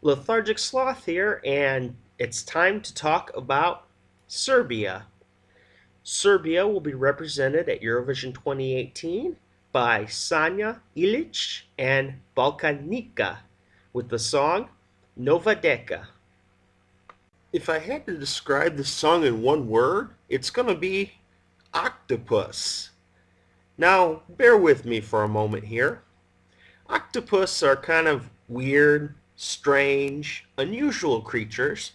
Lethargic Sloth here, and it's time to talk about Serbia. Serbia will be represented at Eurovision 2018 by Sanja Ilić and Balkanika with the song Nova Deca. If I had to describe this song in one word, it's going to be octopus. Now, bear with me for a moment here. Octopus are kind of weird, strange, unusual creatures.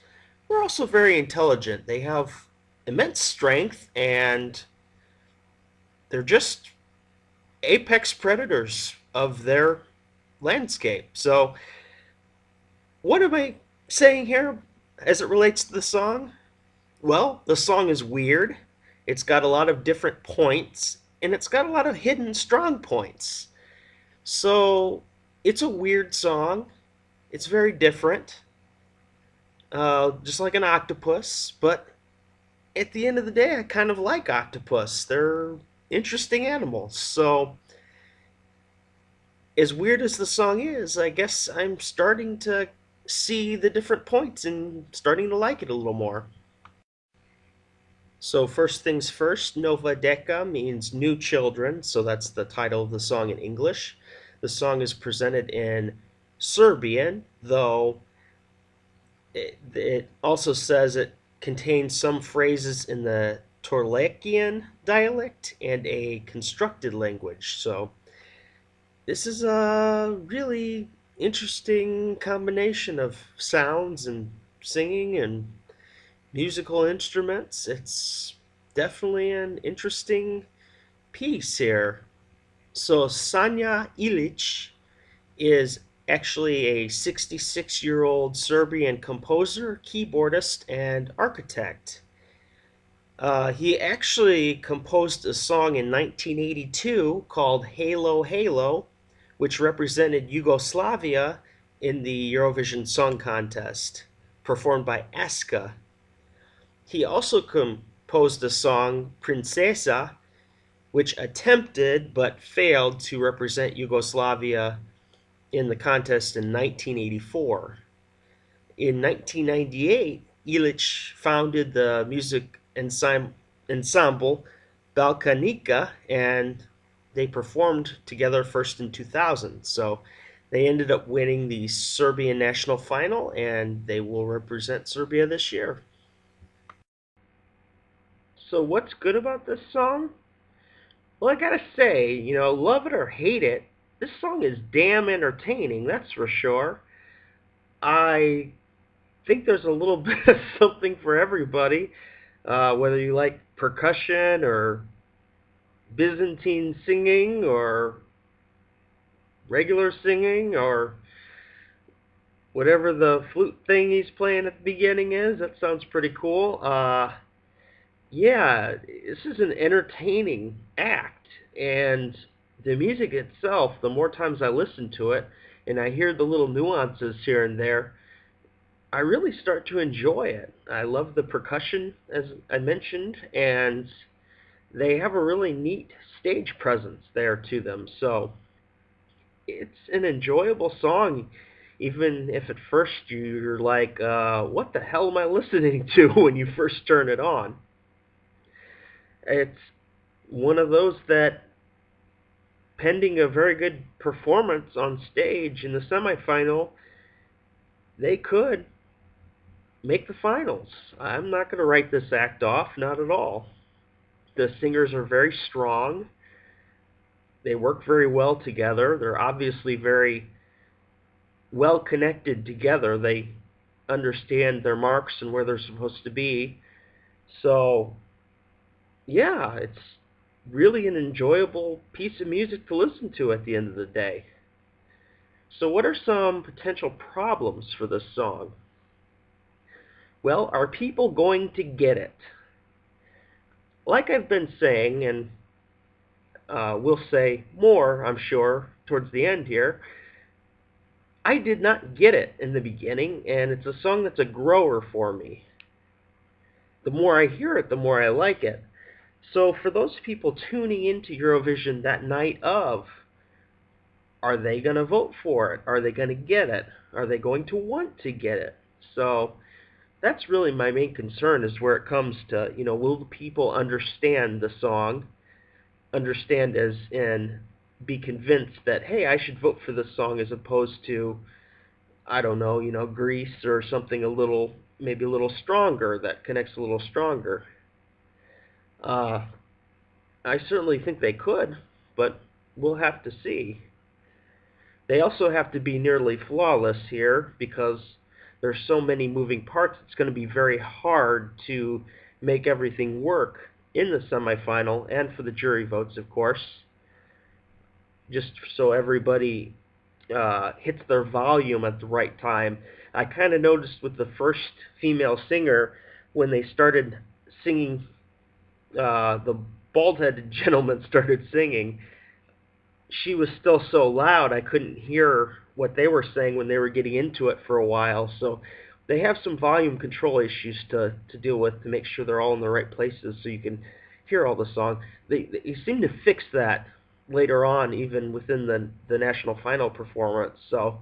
They're also very intelligent. They have immense strength and they're just apex predators of their landscape. So, what am I saying here as it relates to the song? Well, the song is weird. It's got a lot of different points and it's got a lot of hidden strong points. So, it's a weird song. It's very different, just like an octopus. But at the end of the day, I kind of like octopus. They're interesting animals. So, as weird as the song is, I guess I'm starting to see the different points and starting to like it a little more. So, first things first, Nova Deca means new children. So, that's the title of the song in English. The song is presented in Serbian, though it also says it contains some phrases in the Torlakian dialect and a constructed language. So this is a really interesting combination of sounds and singing and musical instruments. It's definitely an interesting piece here. So Sanja Ilić is actually a 66-year-old Serbian composer, keyboardist, and architect. He actually composed a song in 1982 called Halo Halo, which represented Yugoslavia in the Eurovision Song Contest, performed by Aska. He also composed a song, Princesa, which attempted but failed to represent Yugoslavia in the contest in 1984. In 1998, Ilić founded the music ensemble Balkanika, and they performed together first in 2000. So they ended up winning the Serbian national final, and they will represent Serbia this year. So what's good about this song? Well, I gotta say, love it or hate it, this song is damn entertaining, that's for sure. I think there's a little bit of something for everybody, whether you like percussion or Byzantine singing or regular singing or whatever the flute thing he's playing at the beginning is. That sounds pretty cool. Yeah, this is an entertaining act, and the music itself, the more times I listen to it and I hear the little nuances here and there, I really start to enjoy it. I love the percussion, as I mentioned, and they have a really neat stage presence there to them. So it's an enjoyable song, even if at first you're like, what the hell am I listening to when you first turn it on? It's one of those that, pending a very good performance on stage in the semifinal, they could make the finals. I'm not going to write this act off, not at all. The singers are very strong. They work very well together. They're obviously very well connected together. They understand their marks and where they're supposed to be. So, yeah, it's really an enjoyable piece of music to listen to at the end of the day. So, what are some potential problems for this song? Well, are people going to get it? Like I've been saying, and we'll say more, I'm sure, towards the end here, I did not get it in the beginning, and it's a song that's a grower for me. The more I hear it, the more I like it. So for those people tuning into Eurovision that night of, are they going to vote for it? Are they going to get it? Are they going to want to get it? So that's really my main concern, is where it comes to, will the people understand the song, understand as in be convinced that, hey, I should vote for this song, as opposed to, I don't know, Grease or something maybe a little stronger, that connects a little stronger. Uh, I certainly think they could, but we'll have to see. They also have to be nearly flawless here, because there's so many moving parts. It's going to be very hard to make everything work in the semifinal, and for the jury votes, of course, just so everybody hits their volume at the right time. I kind of noticed with the first female singer, when they started singing, the bald-headed gentleman started singing, she was still so loud I couldn't hear what they were saying when they were getting into it for a while. So they have some volume control issues to deal with, to make sure they're all in the right places so you can hear all the song. They seem to fix that later on, even within the national final performance. So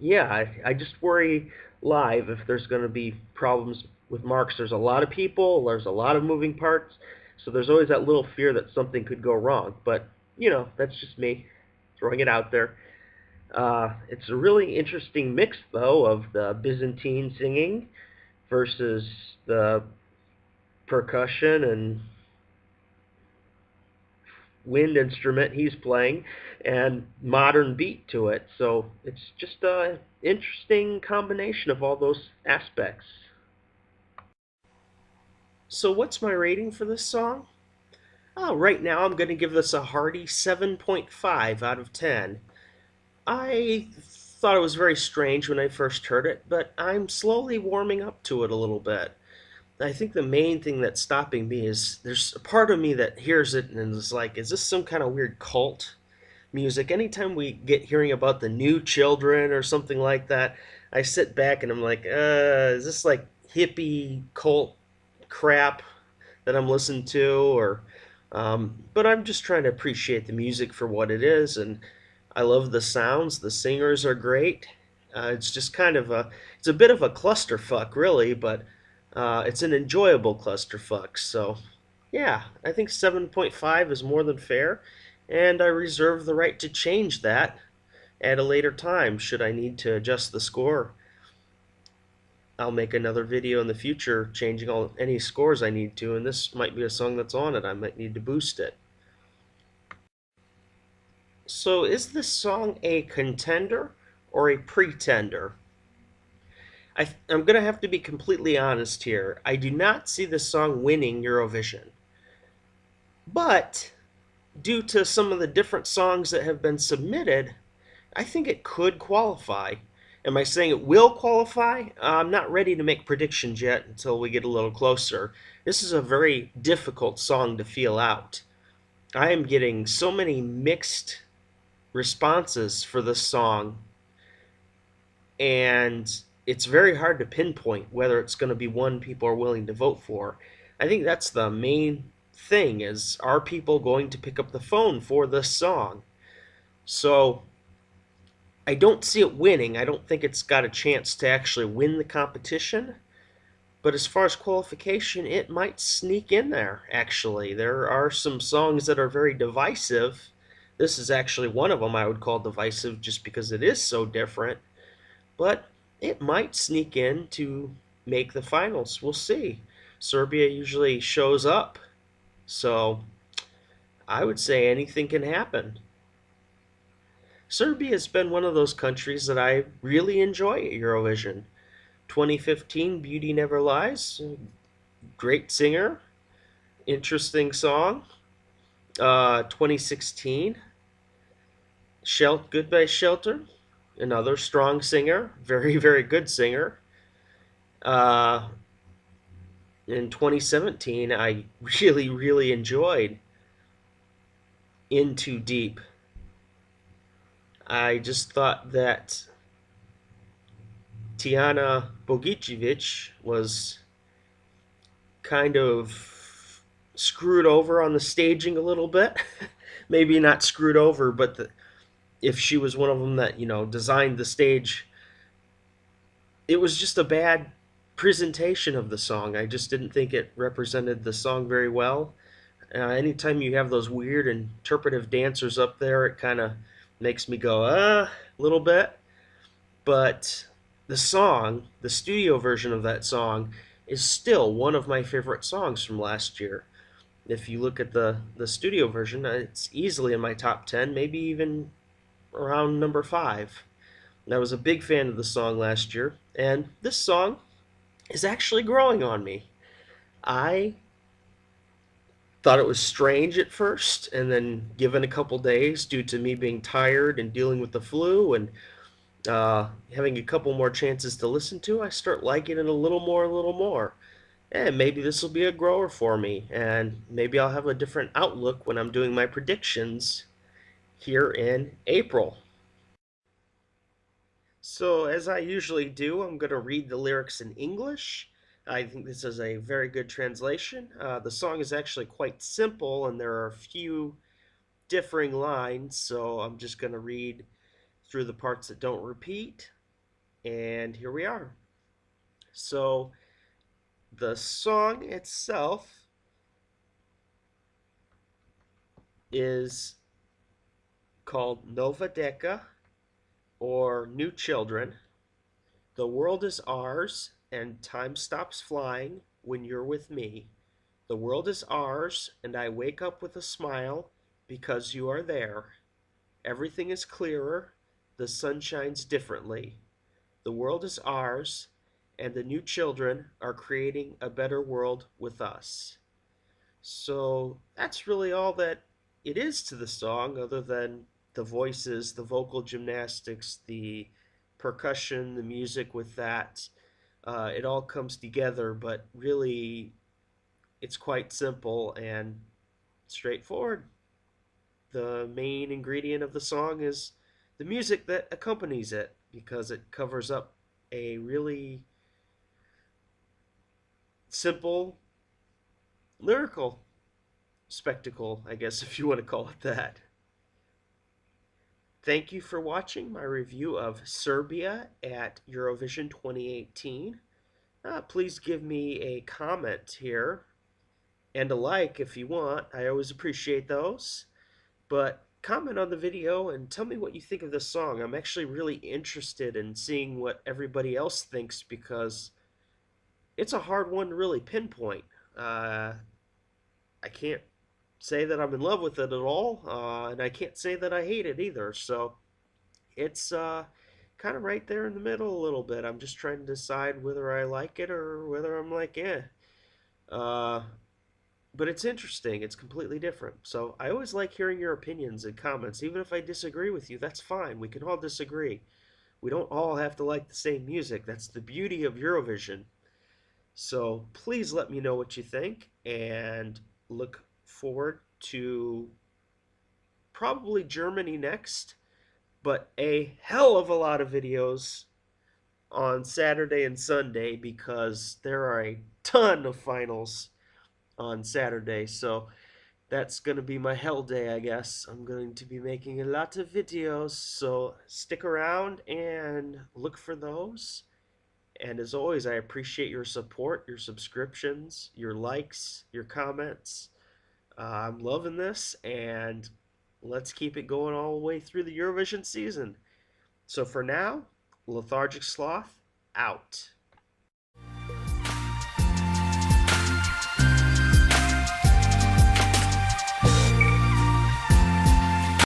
yeah, I just worry live if there's going to be problems with marks. There's a lot of people, there's a lot of moving parts, so there's always that little fear that something could go wrong. But, that's just me throwing it out there. It's a really interesting mix, though, of the Byzantine singing versus the percussion and wind instrument he's playing, and modern beat to it. So it's just an interesting combination of all those aspects. So what's my rating for this song? Oh, right now I'm going to give this a hearty 7.5 out of 10. I thought it was very strange when I first heard it, but I'm slowly warming up to it a little bit. I think the main thing that's stopping me is there's a part of me that hears it and is like, is this some kind of weird cult music? Anytime we get hearing about the new children or something like that, I sit back and I'm like, is this like hippie cult crap that I'm listening to? Or, but I'm just trying to appreciate the music for what it is, and I love the sounds. The singers are great. It's just it's a bit of a clusterfuck, really, but it's an enjoyable clusterfuck. So, yeah, I think 7.5 is more than fair, and I reserve the right to change that at a later time should I need to adjust the score. I'll make another video in the future changing any scores I need to, and this might be a song that's on it. I might need to boost it. So is this song a contender or a pretender? I'm going to have to be completely honest here. I do not see this song winning Eurovision. But due to some of the different songs that have been submitted, I think it could qualify. Am I saying it will qualify? I'm not ready to make predictions yet until we get a little closer. This is a very difficult song to feel out. I am getting so many mixed responses for this song, and it's very hard to pinpoint whether it's going to be one people are willing to vote for. I think that's the main thing, is are people going to pick up the phone for this song? So I don't see it winning. I don't think it's got a chance to actually win the competition. But as far as qualification, it might sneak in there, actually. There are some songs that are very divisive. This is actually one of them I would call divisive just because it is so different. But it might sneak in to make the finals. We'll see. Serbia usually shows up. So I would say anything can happen. Serbia has been one of those countries that I really enjoy at Eurovision. 2015, Beauty Never Lies, great singer, interesting song. 2016, Goodbye Shelter, another strong singer, very, very good singer. In 2017, I really, really enjoyed In Too Deep. I just thought that Tijana was kind of screwed over on the staging a little bit. maybe not screwed over, but if she was one of them that designed the stage, it was just a bad presentation of the song. I just didn't think it represented the song very well. Anytime you have those weird interpretive dancers up there, it kind of makes me go, a little bit. But the song, the studio version of that song, is still one of my favorite songs from last year. If you look at the studio version, it's easily in my top 10, maybe even around number 5. And I was a big fan of the song last year, and this song is actually growing on me. I thought it was strange at first, and then given a couple days due to me being tired and dealing with the flu and having a couple more chances to listen to, I start liking it a little more, a little more. And maybe this will be a grower for me, and maybe I'll have a different outlook when I'm doing my predictions here in April. So, as I usually do, I'm going to read the lyrics in English. I think this is a very good translation. The song is actually quite simple, and there are a few differing lines, so I'm just going to read through the parts that don't repeat. And here we are. So, the song itself is called Nova Deca, or New Children. The world is ours, and time stops flying when you're with me. The world is ours, and I wake up with a smile because you are there. Everything is clearer, the sun shines differently. The world is ours, and the new children are creating a better world with us. So that's really all that it is to the song, other than the voices, the vocal gymnastics, the percussion, the music with that. It all comes together, but really it's quite simple and straightforward. The main ingredient of the song is the music that accompanies it because it covers up a really simple lyrical spectacle, I guess, if you want to call it that. Thank you for watching my review of Serbia at Eurovision 2018. Please give me a comment here and a like if you want. I always appreciate those. But comment on the video and tell me what you think of this song. I'm actually really interested in seeing what everybody else thinks because it's a hard one to really pinpoint. I can't say that I'm in love with it at all, and I can't say that I hate it either. So it's kind of right there in the middle a little bit. I'm just trying to decide whether I like it or whether I'm like, eh. Uh, but it's interesting. It's completely different. So I always like hearing your opinions and comments. Even if I disagree with you, that's fine. We can all disagree. We don't all have to like the same music. That's the beauty of Eurovision. So please let me know what you think and look forward to probably Germany next, but a hell of a lot of videos on Saturday and Sunday because there are a ton of finals on Saturday. So that's going to be my hell day, I guess. I'm going to be making a lot of videos, so stick around and look for those. And as always, I appreciate your support, your subscriptions, your likes, your comments. I'm loving this, and let's keep it going all the way through the Eurovision season. So for now, Lethargic Sloth out.